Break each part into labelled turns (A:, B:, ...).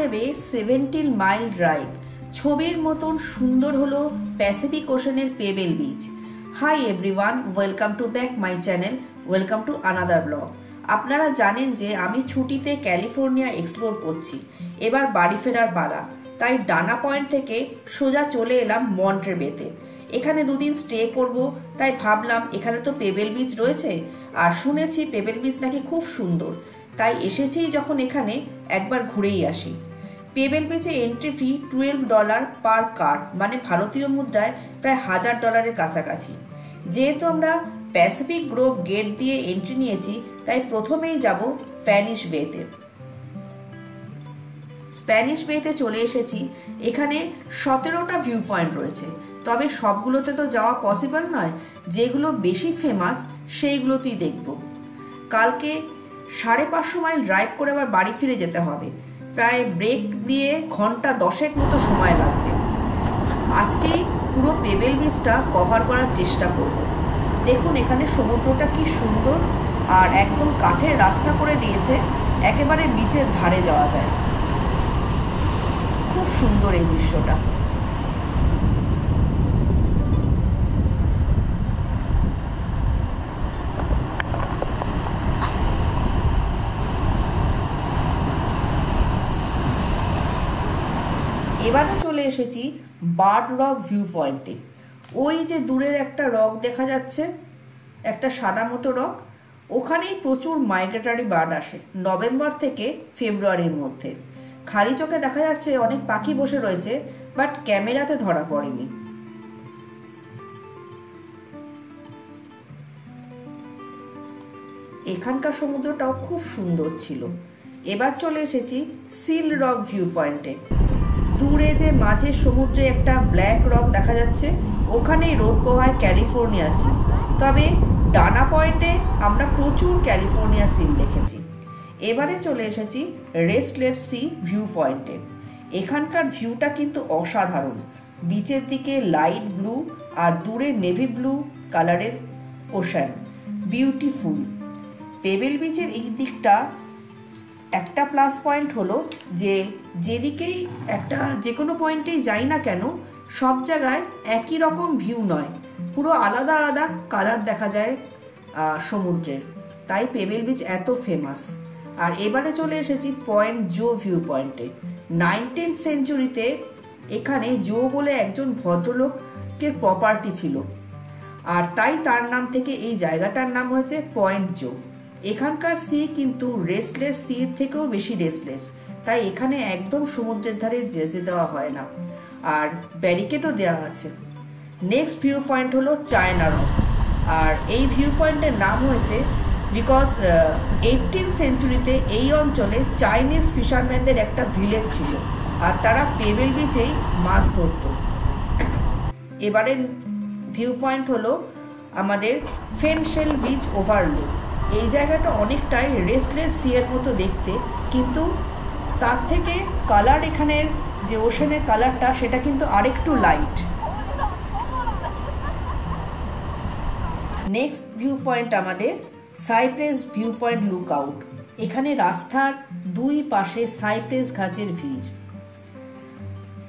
A: নেবে 17 mile drive. ছবির মতন সুন্দর হলো প্যাসিফিক ওশানের Pebble Beach. Hi everyone, welcome to back my channel, welcome to another blog. আপনারা জানেন যে আমি ছুটিতে ক্যালিফোর্নিয়া এক্সপ্লোর করছি। এবার বাড়ি ফেরার পালা, তাই ডানা পয়েন্ট থেকে সোজা চলে এলাম মন্ট্রেবেতে। এখানে দুদিন স্টে করব, তাই ভাবলাম এখানে তো পেবেল বিচ রয়েছে, আর শুনেছি পেবেল বিচ নাকি খুব সুন্দর, তাই এসেছি যখন এখানে একবার ঘুরেই আসি। পেবেল বিচে এন্ট্রি ফি $12 পার কার, মানে ভারতীয় মুদ্রায় প্রায় $1000 কাছাকাছি। যেহেতু আমরা প্যাসিফিক গ্রোভ গেট দিয়ে এন্ট্রি নিয়েছি, তাই প্রথমেই যাব স্প্যানিশ বেতে। স্প্যানিশ বেতে চলে এসেছি। এখানে 17টা ভিউ পয়েন্ট রয়েছে, তবে সবগুলোতে তো যাওয়া পসিবল নয়। যেগুলো বেশি ফেমাস সেইগুলোতেই দেখব। কালকে 550 মাইল ড্রাইভ করে আবার বাড়ি ফিরে যেতে হবে। প্রায় ব্রেক দিয়ে ঘন্টা 10 মতো সময় লাগবে। আজকেই পুরো পেবেল বিচটা কভার করার চেষ্টা করব। দেখুন এখানে সমুদ্রটা কি সুন্দর, আর একদম কাঠের রাস্তা করে দিয়েছে, একেবারে বিচের ধারে যাওয়া যায়। খুব সুন্দর এই দৃশ্যটা। এবারে চলে এসেছি বার্ড রক ভিউ পয়েন্টে। ওই যে দূরের একটা রক দেখা যাচ্ছে, একটা সাদা মতো রক, ওখানেই প্রচুর মাইগ্রেটরি বার্ড আসে নভেম্বর থেকে ফেব্রুয়ারির মধ্যে। খালি চোখে দেখা যাচ্ছে অনেক পাখি বসে রয়েছে, বাট ক্যামেরাতে ধরা পড়েনি। এখানকার সমুদ্রটাও খুব সুন্দর ছিল। এবার চলে এসেছি সিল রক ভিউ পয়েন্টে। দূরে যে মাঝের সমুদ্রে একটা ব্ল্যাক রক দেখা যাচ্ছে, ওখানেই রোদ পোহায় ক্যালিফোর্নিয়া সিল। তবে ডানা পয়েন্টে আমরা প্রচুর ক্যালিফোর্নিয়া সিল দেখেছি। এবারে চলে এসেছি রেস্টলেস সি ভিউ পয়েন্টে। এখানকার ভিউটা কিন্তু অসাধারণ। বিচের দিকে লাইট ব্লু আর দূরে নেভি ব্লু কালারের ওশান, বিউটিফুল। পেবেল বিচের এই দিকটা একটা প্লাস পয়েন্ট হলো যে যেদিকেই যে কোনো পয়েন্টেই যাই না কেন, সব জায়গায় একই রকম ভিউ নয়, পুরো আলাদা আলাদা কালার দেখা যায় সমুদ্রের। তাই পেবেল বিচ এত ফেমাস। আর এবারে চলে এসেছি পয়েন্ট জো ভিউ পয়েন্টে। 19th সেঞ্চুরিতে এখানে জো বলে একজন ভদ্রলোকের প্রপার্টি ছিল, আর তাই তার নাম থেকে এই জায়গাটার নাম হয়েছে পয়েন্ট জো। এখানকার সি কিন্তু রেস্টলেস সির থেকেও বেশি রেস্টলেস, তাই এখানে একদম সমুদ্রের ধারে যেতে দেওয়া হয় না, আর ব্যারিকেডও দেওয়া আছে। নেক্সট ভিউ পয়েন্ট হলো চায়না রক, আর এই ভিউ পয়েন্টের নাম হয়েছে বিকজ 18th সেঞ্চুরিতে এই অঞ্চলে চাইনিজ ফিশারম্যানদের একটা ভিলেজ ছিল, আর তারা পেবেল বিচেই মাছ ধরত। এবারের ভিউ পয়েন্ট হলো আমাদের ফেনশেল বিচ ওভারলুক। এই জায়গাটা অনেকটাই রেস্টলেস সি এর মতো দেখতে, কিন্তু তার থেকে কালার, এখানের যে ওশানের কালারটা সেটা কিন্তু আরেকটু লাইট। নেক্সট ভিউ পয়েন্ট আমাদের cypress view point look out. এখানে রাস্তার দুই পাশে সাইপ্রেস গাছের ভিড়।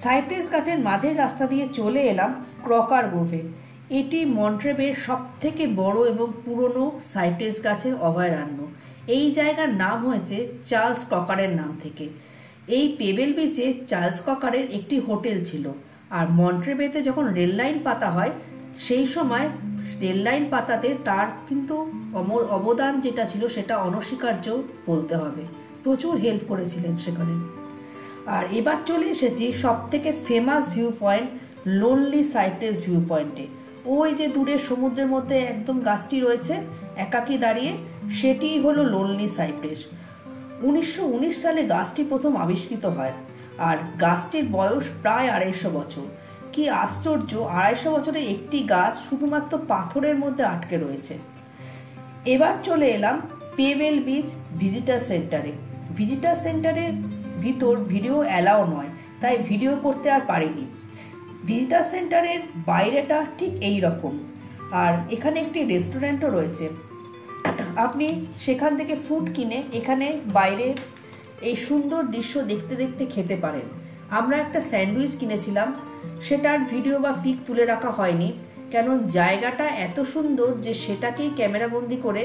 A: সাইপ্রেস গাছের মাঝের রাস্তা দিয়ে চলে এলাম ক্রকার গ্রোভে। এটি মন্ট্রেবের সব থেকে বড় এবং পুরনো সাইপ্রেস গাছের অভয়ারণ্য। এই জায়গার নাম হয়েছে চার্লস ক্রকারের নাম থেকে। এই পেবেল বিচে চার্লস ক্রকারের একটি হোটেল ছিল, আর মন্ট্রেবেতে যখন রেল লাইন পাতা হয়, সেই সময় রেল লাইন পাতাতে তার কিন্তু অবদান যেটা ছিল সেটা অনস্বীকার্য বলতে হবে। প্রচুর হেল্প করেছিলেন সেখানে। আর এবার চলে এসেছি সব থেকে famous view point lonely cypress view পয়েন্টে। ওই যে দূরে সমুদ্রের মধ্যে একদম গাছটি রয়েছে একাকী দাঁড়িয়ে, সেটিই হলো লোনলি সাইপ্রেস। 1919 সালে গাছটি প্রথম আবিষ্কৃত হয়, আর গাছটির বয়স প্রায় 250 বছর। কি আশ্চর্য, 250 বছরে একটি গাছ শুধুমাত্র পাথরের মধ্যে আটকে রয়েছে। এবার চলে এলাম পেবেল বিচ ভিজিটার সেন্টারে। ভিজিটার সেন্টারের ভিতর ভিডিও অ্যালাউ নয়, তাই ভিডিও করতে আর পারিনি। ভিজিটার সেন্টারের বাইরেটা ঠিক এই রকম, আর এখানে একটি রেস্টুরেন্টও রয়েছে। আপনি সেখান থেকে ফুড কিনে এখানে বাইরে এই সুন্দর দৃশ্য দেখতে দেখতে খেতে পারেন। আমরা একটা স্যান্ডউইচ কিনেছিলাম, সেটার ভিডিও বা পিক তুলে রাখা হয়নি, কেন জায়গাটা এত সুন্দর যে সেটাকেই ক্যামেরাবন্দি করে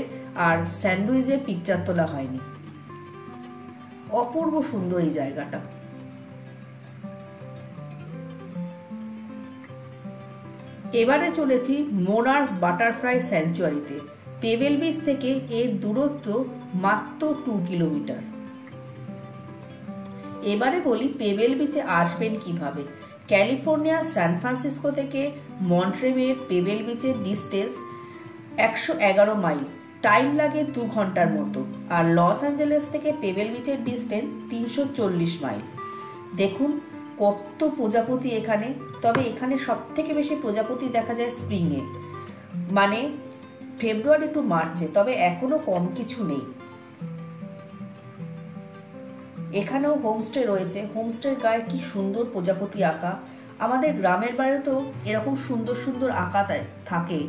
A: আর স্যান্ডউইচের পিকচার তোলা হয়নি। অপূর্ব সুন্দর এই জায়গাটা। এবারে চলেছি মোনার্ক বাটারফ্লাই স্যাংচুয়ারিতে। পেবেল বিচ থেকে এর দূরত্ব মাত্র 2 কিলোমিটার। এবারে বলি পেবেল বিচে আসবেন কিভাবে। ক্যালিফোর্নিয়া সান ফ্রান্সিসকো থেকে মন্ট্রেমের পেবেল বিচের ডিস্টেন্স 111 মাইল, টাইম লাগে 2 ঘন্টার মতো। আর লস অ্যাঞ্জেলেস থেকে পেবেল বিচের ডিস্টেন্স 340 মাইল। দেখুন কত প্রজাপতি এখানে। তবে এখানে সব থেকে বেশি প্রজাপতি দেখা যায় স্প্রিংয়ে, মানে ফেব্রুয়ারি টু মার্চে। তবে এখনো কম কিছু নেই। এখানেও হোমস্টে রয়েছে। হোমস্টের গায়ে কি সুন্দর প্রজাপতি আঁকা। আমাদের গ্রামের বাড়িতেও এরকম সুন্দর সুন্দর আঁকা থাকে,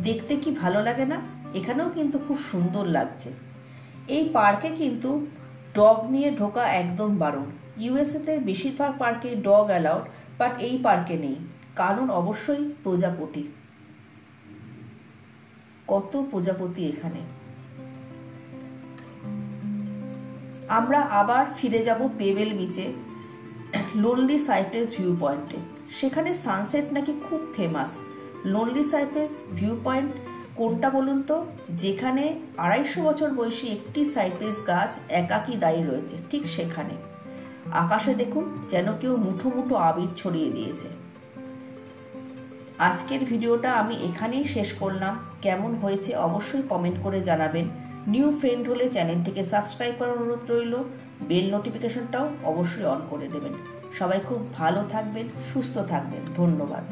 A: দেখতে কি ভালো লাগে না? এখানেও কিন্তু খুব সুন্দর লাগছে। এই পার্কে কিন্তু ডগ নিয়ে ঢোকা একদম বারণ। ইউএসএতে বেশিরভাগ পার্কে ডগ অ্যালাউড, বাট এই পার্কে নেই, কারণ অবশ্যই প্রজাপতি। কত প্রজাপতি এখানে। আমরা আবার ফিরে যাব পেবেল বিচে, লোনলি সাইপ্রেস ভিউ পয়েন্টে। সেখানে সানসেট নাকি খুব famous. Lonely cypress view point কোনটা বলুন তো? যেখানে 250 বছর বয়সী একটি সাইপ্রেস গাছ একাকী দাঁড়িয়ে রয়েছে, ঠিক সেখানে। আকাশে দেখুন যেন কেউ মুঠো মুঠো আবির ছড়িয়ে দিয়েছে। আজকের ভিডিওটা আমি এখানেই শেষ করলাম। কেমন হয়েছে অবশ্যই কমেন্ট করে জানাবেন। নিউ ফ্রেন্ড হলে চ্যানেলটিকে সাবস্ক্রাইব করার অনুরোধ রইল। বেল নোটিফিকেশনটাও অবশ্যই অন করে দেবেন। সবাই খুব ভালো থাকবেন, সুস্থ থাকবেন। ধন্যবাদ।